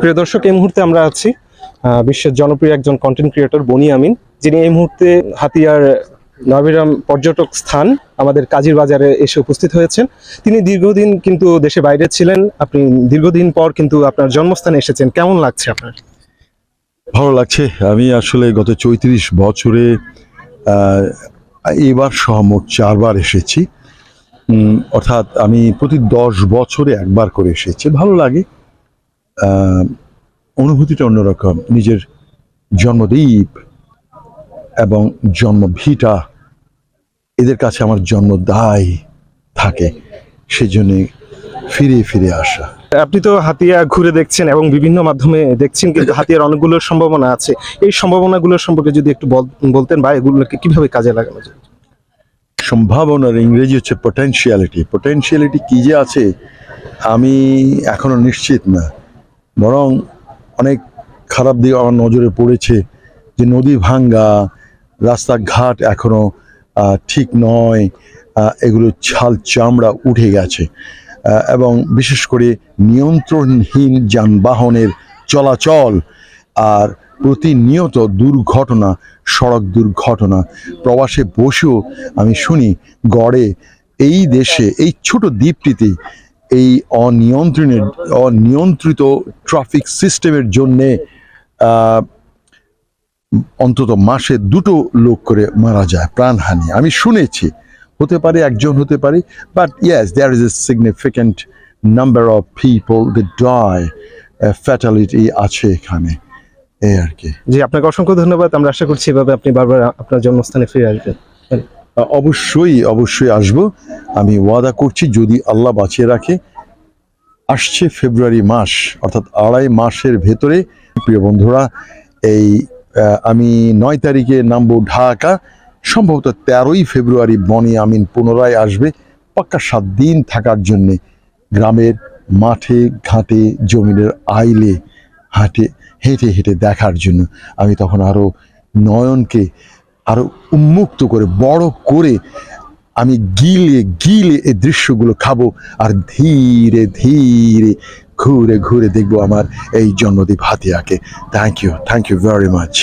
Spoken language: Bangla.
প্রিয় দর্শক, এই মুহূর্তে আমরা আছি বিশ্বের জনপ্রিয় একজন কন্টেন্ট ক্রিয়েটর বনি আমিন, যিনি এই মুহূর্তে হাতিয়ার নয়বিরাম পর্যটক স্থান আমাদের কাজীর বাজারে এসে উপস্থিত হয়েছেন। তিনি দীর্ঘদিন কিন্তু দেশে বাইরে ছিলেন, আপনি দীর্ঘদিন পর কিন্তু আপনার জন্মস্থানে এসেছেন। কেমন লাগছে আপনার? ভালো লাগছে। আমি আসলে গত ৩৪ বছরে এবার সহ মোট 4বার এসেছি। অর্থাৎ আমি প্রতি 10 বছরে একবার করে এসেছি। ভালো লাগে, অনুভূতিটা অন্যরকম। নিজের জন্মদ্বীপ এবং জন্মভিটা এদের কাছে আমার জন্মদায় থাকে, সেজন্যে ফিরে ফিরে আসা। আপনি তো হাতিয়া ঘুরে দেখছেন এবং বিভিন্ন মাধ্যমে দেখছেন, কিন্তু হাতিয়ার অনেকগুলো সম্ভাবনা আছে। এই সম্ভাবনাগুলোর সম্পর্কে যদি একটু বলতেন, বা এগুলোকে কিভাবে কাজে লাগানো যায়? সম্ভাবনার ইংরেজি হচ্ছে পটেনশিয়ালিটি। পটেনশিয়ালিটি কী যে আছে আমি এখনো নিশ্চিত না, বরং অনেক খারাপ দিক আমার নজরে পড়েছে, যে নদী ভাঙ্গা, রাস্তাঘাট এখনো ঠিক নয়, এগুলো ছাল চামড়া উঠে গেছে, এবং বিশেষ করে নিয়ন্ত্রণহীন যানবাহনের চলাচল, আর প্রতিনিয়ত দুর্ঘটনা, সড়ক দুর্ঘটনা। প্রবাসে বসেও আমি শুনি গড়ে এই দেশে, এই ছোট দ্বীপটিতে এই অনিয়ন্ত্রিত ট্রাফিক সিস্টেমের জন্যে অন্তত মাসে 2টো লোক করে মারা যায়, প্রাণহানি আমি শুনেছি। হতে পারে একজন, হতে পারে, but yes, there is a significant number of people that die, fatality আছে এখানে, এই আর কি। জি, আপনাকে অসংখ্য ধন্যবাদ। আমরা আশা করছি এভাবে আপনি বারবার আপনার জন্মস্থানে ফিরে আসবেন। অবশ্যই অবশ্যই আসবো, আমি ওয়াদা করছি, যদি আল্লাহ বাঁচিয়ে রাখে। আসছে ফেব্রুয়ারি মাস, অর্থাৎ 2.5 মাসের ভেতরে। প্রিয় বন্ধুরা, এই আমি 9 তারিখে নামবো ঢাকা, সম্ভবত 13ই ফেব্রুয়ারি বনি আমিন পুনরায় আসবে পাক্কা 7 দিন থাকার জন্যে, গ্রামের মাঠে ঘাটে জমিনের আইলে হেঁটে হেঁটে দেখার জন্য। আমি তখন আরো নয়নকে আরো উন্মুক্ত করে, বড় করে আমি গিলে গিলে এই দৃশ্যগুলো খাবো, আর ধীরে ধীরে ঘুরে ঘুরে দেখবো আমার এই জন্মদ্বীপ হাতিয়াকে। Thank you very much.